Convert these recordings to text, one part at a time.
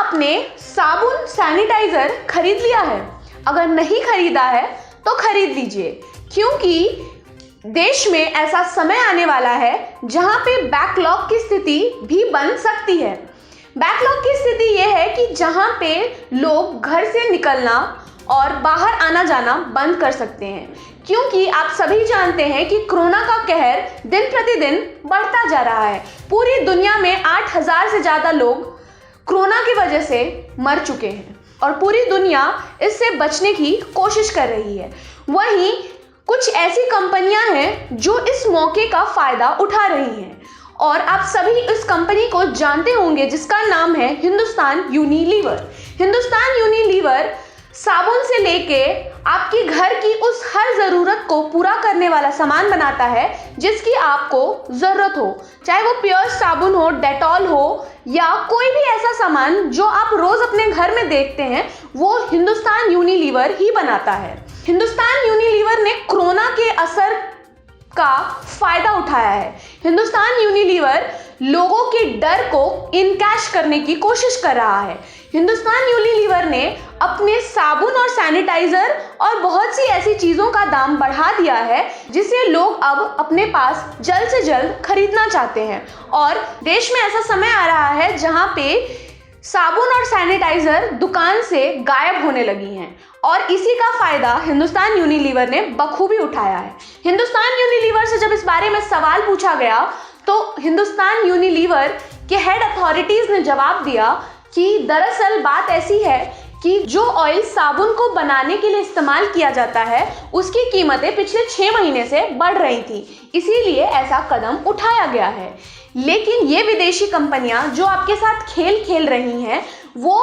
आपने साबुन सैनिटाइजर खरीद लिया है? अगर नहीं खरीदा है तो खरीद लीजिए, क्योंकि देश में ऐसा समय आने वाला है जहां पे बैकलॉग की स्थिति भी बन सकती है। बैकलॉग की स्थिति यह है कि जहां पे लोग घर से निकलना और बाहर आना जाना बंद कर सकते हैं, क्योंकि आप सभी जानते हैं कि कोरोना का कहर दिन प्रतिदिन बढ़ता जा रहा है। पूरी दुनिया में 8,000 से ज़्यादा लोग कोरोना की वजह से मर चुके हैं और पूरी दुनिया इससे बचने की कोशिश कर रही है। वहीं कुछ ऐसी कंपनियां हैं जो इस मौके का फ़ायदा उठा रही हैं और आप सभी इस कंपनी को जानते होंगे, जिसका नाम है हिंदुस्तान यूनिलीवर। हिंदुस्तान यूनिलीवर साबुन से लेके आपकी घर की उस हर ज़रूरत को पूरा करने वाला सामान बनाता है जिसकी आपको ज़रूरत हो, चाहे वो प्योर साबुन हो, डेटॉल हो या कोई भी ऐसा सामान जो आप रोज़ अपने घर में देखते हैं, वो हिंदुस्तान यूनिलीवर ही बनाता है। हिंदुस्तान यूनिलीवर ने कोरोना के असर का फ़ायदा उठाया है। हिंदुस्तान यूनिलीवर लोगों के डर को इनकैश करने की कोशिश कर रहा है। हिंदुस्तान यूनिलीवर ने अपने साबुन और सैनिटाइज़र और बहुत सी ऐसी चीज़ों का दाम बढ़ा दिया है जिसे लोग अब अपने पास जल्द से जल्द खरीदना चाहते हैं। और देश में ऐसा समय आ रहा है जहां पे साबुन और सैनिटाइज़र दुकान से गायब होने लगी हैं और इसी का फ़ायदा हिंदुस्तान यूनिलीवर ने बखूबी उठाया है। हिंदुस्तान यूनिलीवर से जब इस बारे में सवाल पूछा गया तो हिंदुस्तान यूनिलीवर के हेड अथॉरिटीज़ ने जवाब दिया कि दरअसल बात ऐसी है कि जो ऑयल साबुन को बनाने के लिए इस्तेमाल किया जाता है उसकी कीमतें पिछले 6 महीने से बढ़ रही थी, इसीलिए ऐसा कदम उठाया गया है। लेकिन ये विदेशी कंपनियां जो आपके साथ खेल खेल रही हैं, वो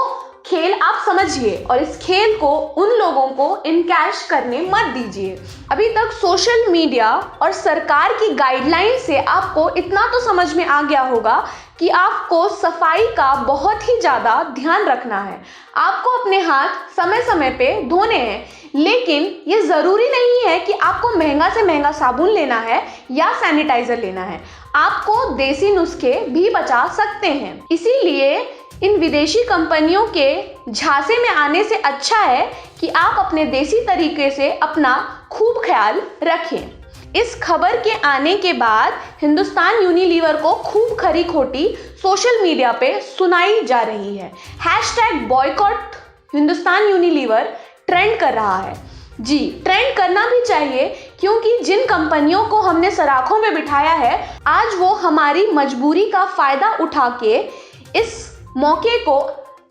खेल आप समझिए और इस खेल को उन लोगों को इनकैश करने मत दीजिए। अभी तक सोशल मीडिया और सरकार की गाइडलाइन से आपको इतना तो समझ में आ गया होगा कि आपको सफाई का बहुत ही ज़्यादा ध्यान रखना है। आपको अपने हाथ समय समय पे धोने हैं, लेकिन ये ज़रूरी नहीं है कि आपको महंगा से महंगा साबुन लेना है या सैनिटाइज़र लेना है। आपको देसी नुस्खे भी बचा सकते हैं। इसीलिए इन विदेशी कंपनियों के झांसे में आने से अच्छा है कि आप अपने देसी तरीके से अपना खूब ख्याल रखें। इस खबर के आने के बाद हिंदुस्तान यूनिलीवर को खूब खरी खोटी सोशल मीडिया पे सुनाई जा रही है। #बॉयकॉट हिंदुस्तान यूनिलीवर ट्रेंड कर रहा है। जी, ट्रेंड करना भी चाहिए, क्योंकि जिन कंपनियों को हमने सराखों में बिठाया है आज वो हमारी मजबूरी का फ़ायदा उठा के इस मौके को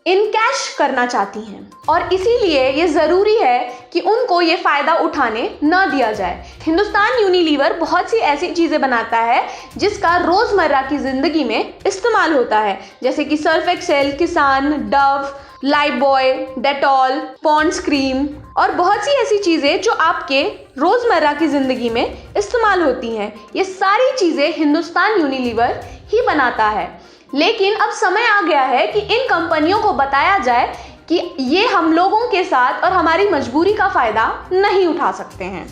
इनकैश करना चाहती हैं और इसीलिए ये ज़रूरी है कि उनको ये फ़ायदा उठाने न दिया जाए। हिंदुस्तान यूनिलीवर बहुत सी ऐसी चीज़ें बनाता है जिसका रोज़मर्रा की ज़िंदगी में इस्तेमाल होता है, जैसे कि Surf Excel, Kissan, Dove, Lifebuoy, Dettol, Pond's cream और बहुत सी ऐसी चीज़ें जो आपके रोज़मर्रा की ज़िंदगी में इस्तेमाल होती हैं। ये सारी चीज़ें हिंदुस्तान यूनिलीवर ही बनाता है। लेकिन अब समय आ गया है कि इन कंपनियों को बताया जाए कि ये हम लोगों के साथ और हमारी मजबूरी का फ़ायदा नहीं उठा सकते हैं।